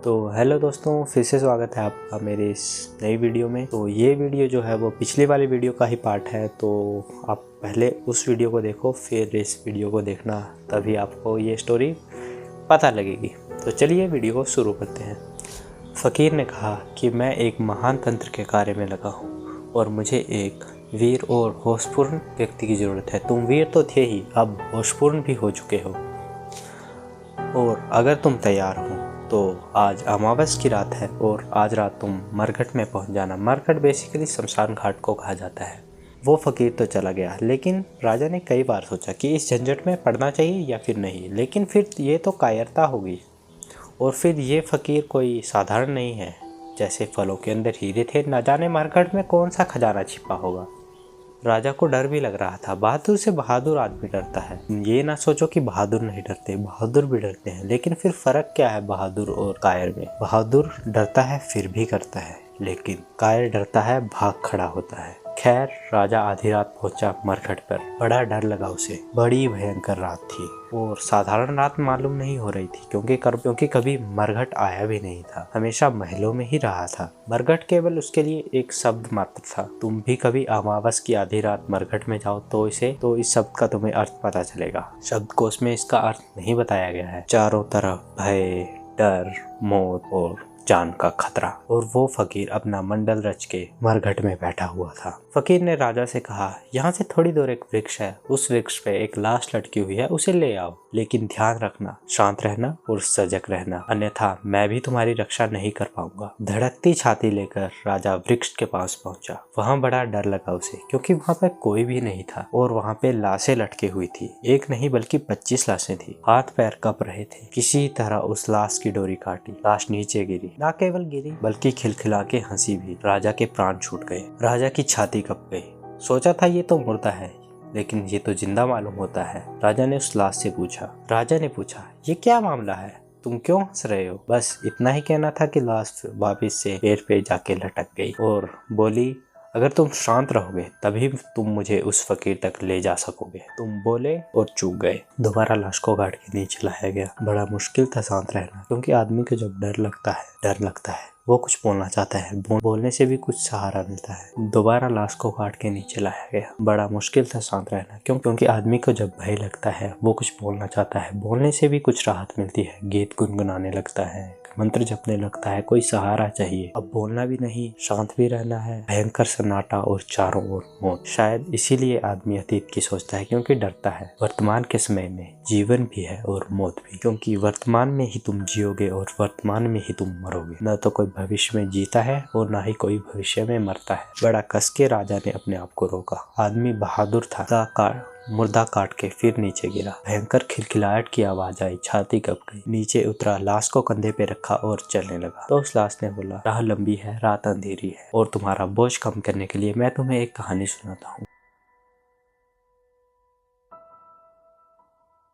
तो हेलो दोस्तों, फिर से स्वागत है आपका मेरे इस नई वीडियो में। तो ये वीडियो जो है वो पिछली वाली वीडियो का ही पार्ट है, तो आप पहले उस वीडियो को देखो फिर इस वीडियो को देखना, तभी आपको ये स्टोरी पता लगेगी। तो चलिए वीडियो को शुरू करते हैं। फ़कीर ने कहा कि मैं एक महान तंत्र के कार्य में लगा हूँ और मुझे एक वीर और होशपूर्ण व्यक्ति की ज़रूरत है। तुम वीर तो थे ही, अब होशपूर्ण भी हो चुके हो, और अगर तुम तैयार हो तो आज अमावस की रात है और आज रात तुम मरघट में पहुंच जाना। मरघट बेसिकली शमशान घाट को कहा जाता है। वो फ़कीर तो चला गया, लेकिन राजा ने कई बार सोचा कि इस झंझट में पड़ना चाहिए या फिर नहीं, लेकिन फिर ये तो कायरता होगी। और फिर ये फ़कीर कोई साधारण नहीं है। जैसे फलों के अंदर हीरे थे, न जाने मरघट में कौन सा खजाना छिपा होगा। राजा को डर भी लग रहा था। बहादुर से बहादुर आदमी डरता है। ये ना सोचो कि बहादुर नहीं डरते, बहादुर भी डरते हैं, लेकिन फिर फर्क क्या है बहादुर और कायर में। बहादुर डरता है फिर भी करता है, लेकिन कायर डरता है, भाग खड़ा होता है। खैर, राजा आधी रात पहुंचा मरघट पर। बड़ा डर लगा उसे। बड़ी भयंकर रात थी और साधारण रात मालूम नहीं हो रही थी, क्योंकि कभी मरघट आया भी नहीं था। हमेशा महलों में ही रहा था। मरघट केवल उसके लिए एक शब्द मात्र था। तुम भी कभी अमावस की आधी रात मरघट में जाओ तो इस शब्द का तुम्हें अर्थ पता चलेगा। शब्दकोश में इसका अर्थ नहीं बताया गया है। चारों तरफ भय, डर, मौत और जान का खतरा, और वो फ़कीर अपना मंडल रच के मरघट में बैठा हुआ था। फ़कीर ने राजा से कहा, यहाँ से थोड़ी दूर एक वृक्ष है, उस वृक्ष पे एक लाश लटकी हुई है, उसे ले आओ, लेकिन ध्यान रखना, शांत रहना और सजग रहना, अन्यथा मैं भी तुम्हारी रक्षा नहीं कर पाऊंगा। धड़कती छाती लेकर राजा वृक्ष के पास पहुंचा। वहाँ बड़ा डर लगा उसे, क्योंकि वहाँ पे कोई भी नहीं था और वहाँ पे लाशें लटकी हुई थी। एक नहीं बल्कि 25 लाशें थी। हाथ पैर कँप रहे थे। किसी तरह उस लाश की डोरी काटी, लाश नीचे गिरी। ना केवल गिरी बल्कि खिलखिला के हंसी भी। राजा के प्राण छूट गए। राजा की छाती कँप गई। सोचा था ये तो मुर्दा है, लेकिन ये तो जिंदा मालूम होता है। राजा ने उस लाश से पूछा, ये क्या मामला है, तुम क्यों हंस रहे हो? बस इतना ही कहना था कि लाश वापिस से पेड़ पे जाके लटक गई और बोली, अगर तुम शांत रहोगे तभी तुम मुझे उस फ़कीर तक ले जा सकोगे। तुम बोले और चूक गए। दोबारा लाश को गाड़ के नीचे लाया गया। बड़ा मुश्किल था शांत रहना, क्योंकि आदमी को जब डर लगता है वो कुछ बोलना चाहता है, बोलने से भी कुछ सहारा मिलता है। दोबारा लाश को काट के नीचे लाया गया। बड़ा मुश्किल था शांत रहना, क्योंकि आदमी को जब भय लगता है वो कुछ बोलना चाहता है, बोलने से भी कुछ राहत मिलती है। गीत गुनगुनाने लगता है, मंत्र जपने लगता है, कोई सहारा चाहिए। अब बोलना भी नहीं, शांत भी रहना है। भयंकर सन्नाटा और चारों ओर मौत। शायद इसीलिए आदमी अतीत की सोचता है, क्योंकि डरता है। वर्तमान के समय में जीवन भी है और मौत भी, क्योंकि वर्तमान में ही तुम जियोगे और वर्तमान में ही तुम मरोगे। न तो कोई भविष्य में जीता है और न ही कोई भविष्य में मरता है। बड़ा कस के राजा ने अपने आप को रोका। आदमी बहादुर था। मुर्दा काट के फिर नीचे गिरा। भयंकर खिलखिलाहट की आवाज आई। छाती कँप गई। नीचे उतरा, लाश को कंधे पे रखा और चलने लगा। तो उस लाश ने बोला, राह लंबी है, रात अंधेरी है, और तुम्हारा बोझ कम करने के लिए मैं तुम्हें एक कहानी सुनाता हूँ।